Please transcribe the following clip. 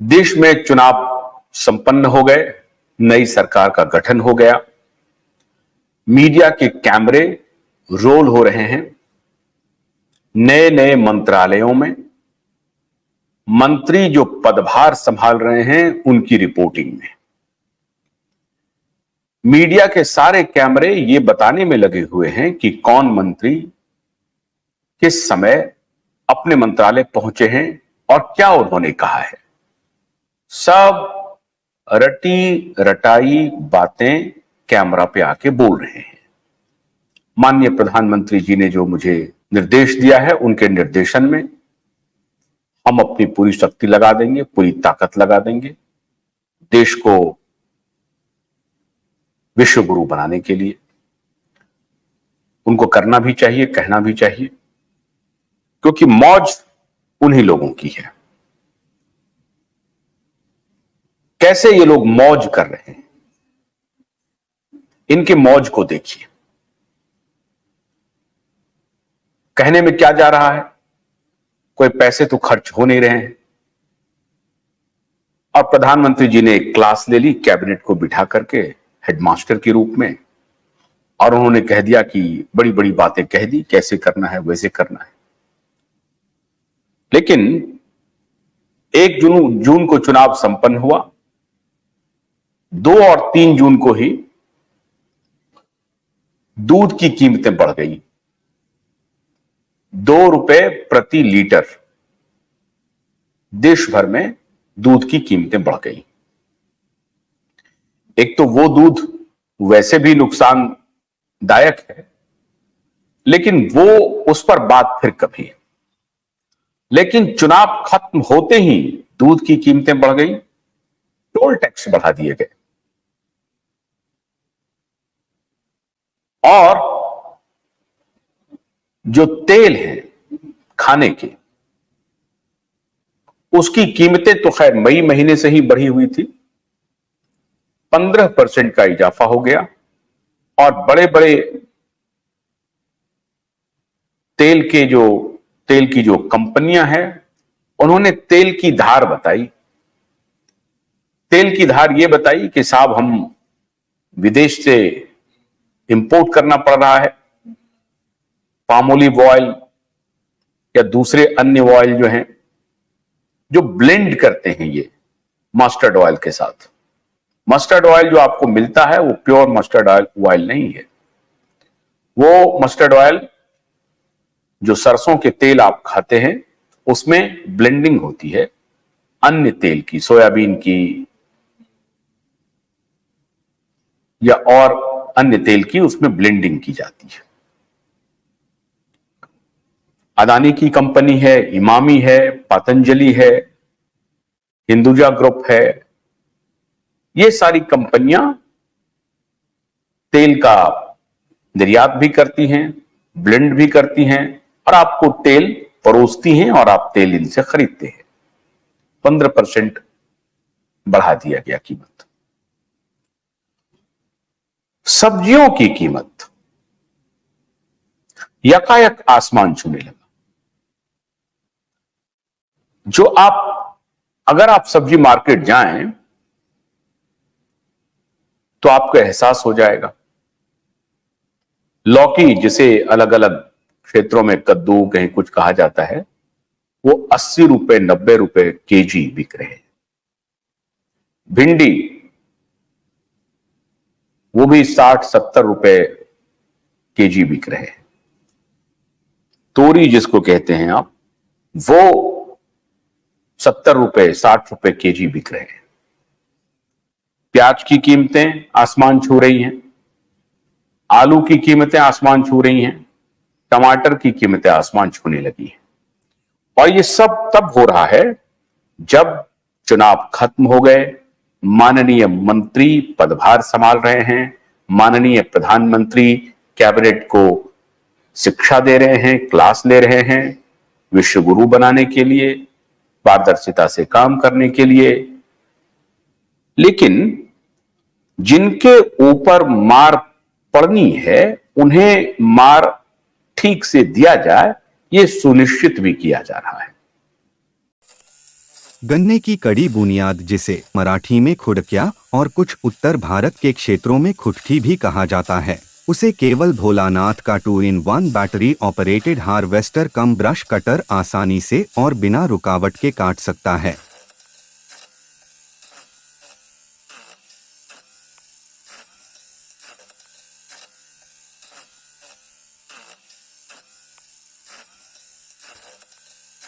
देश में चुनाव संपन्न हो गए, नई सरकार का गठन हो गया, मीडिया के कैमरे रोल हो रहे हैं, नए नए मंत्रालयों में मंत्री जो पदभार संभाल रहे हैं उनकी रिपोर्टिंग में मीडिया के सारे कैमरे ये बताने में लगे हुए हैं कि कौन मंत्री किस समय अपने मंत्रालय पहुंचे हैं और क्या उन्होंने कहा है। सब रटी रटाई बातें कैमरा पे आके बोल रहे हैं। माननीय प्रधानमंत्री जी ने जो मुझे निर्देश दिया है, उनके निर्देशन में हम अपनी पूरी शक्ति लगा देंगे, पूरी ताकत लगा देंगे देश को विश्व गुरु बनाने के लिए। उनको करना भी चाहिए, कहना भी चाहिए, क्योंकि मौज उन्हीं लोगों की है। कैसे ये लोग मौज कर रहे हैं, इनके मौज को देखिए। कहने में क्या जा रहा है, कोई पैसे तो खर्च हो नहीं रहे हैं। और प्रधानमंत्री जी ने एक क्लास ले ली कैबिनेट को बिठा करके हेडमास्टर के रूप में, और उन्होंने कह दिया कि बड़ी बड़ी बातें कह दी, कैसे करना है वैसे करना है। लेकिन 1 जून को चुनाव संपन्न हुआ, 2 और 3 जून को ही दूध की कीमतें बढ़ गई। 2 रुपए प्रति लीटर देश भर में दूध की कीमतें बढ़ गई। एक तो वो दूध वैसे भी नुकसानदायक है, लेकिन वो उस पर बात फिर कभी। लेकिन चुनाव खत्म होते ही दूध की कीमतें बढ़ गई, टोल टैक्स बढ़ा दिए गए, और जो तेल है खाने के, उसकी कीमतें तो खैर मई महीने से ही बढ़ी हुई थी। 15% का इजाफा हो गया, और बड़े बड़े तेल की जो कंपनियां हैं, उन्होंने तेल की धार बताई। तेल की धार ये बताई कि साहब हम विदेश से इंपोर्ट करना पड़ रहा है, पाम ओलिव ऑयल या दूसरे अन्य ऑयल जो हैं, जो ब्लेंड करते हैं ये मस्टर्ड ऑयल के साथ। मस्टर्ड ऑयल जो आपको मिलता है वो प्योर मस्टर्ड ऑयल नहीं है। वो मस्टर्ड ऑयल जो सरसों के तेल आप खाते हैं, उसमें ब्लेंडिंग होती है अन्य तेल की, सोयाबीन की या और अन्य तेल की, उसमें ब्लेंडिंग की जाती है। अदानी की कंपनी है, इमामी है, पतंजलि है, हिंदुजा ग्रुप है, ये सारी कंपनियां तेल का निर्यात भी करती हैं, ब्लेंड भी करती हैं, और आपको तेल परोसती हैं, और आप तेल इनसे खरीदते हैं। 15% बढ़ा दिया गया कीमत। सब्जियों की कीमत यकायक आसमान छूने लगा। अगर आप सब्जी मार्केट जाएं तो आपको एहसास हो जाएगा। लौकी, जिसे अलग अलग क्षेत्रों में कद्दू कहीं कुछ कहा जाता है, वो 80 रुपए 90 रुपए केजी बिक रहे हैं। भिंडी, वो भी 60-70 रुपए केजी बिक रहे हैं। तोरी जिसको कहते हैं आप, वो 70 रुपए 60 रुपए केजी बिक रहे हैं। प्याज की कीमतें आसमान छू रही हैं, आलू की कीमतें आसमान छू रही हैं, टमाटर की कीमतें आसमान छूने लगी हैं। और ये सब तब हो रहा है जब चुनाव खत्म हो गए, माननीय मंत्री पदभार संभाल रहे हैं, माननीय प्रधानमंत्री कैबिनेट को शिक्षा दे रहे हैं, क्लास ले रहे हैं विश्व गुरु बनाने के लिए, पारदर्शिता से काम करने के लिए। लेकिन जिनके ऊपर मार पड़नी है, उन्हें मार ठीक से दिया जाए, यह सुनिश्चित भी किया जा रहा है। गन्ने की कड़ी बुनियाद, जिसे मराठी में खुडक्या और कुछ उत्तर भारत के क्षेत्रों में खुटकी भी कहा जाता है, उसे केवल भोलानाथ का 2-in-1 बैटरी ऑपरेटेड हार्वेस्टर कम ब्रश कटर आसानी से और बिना रुकावट के काट सकता है।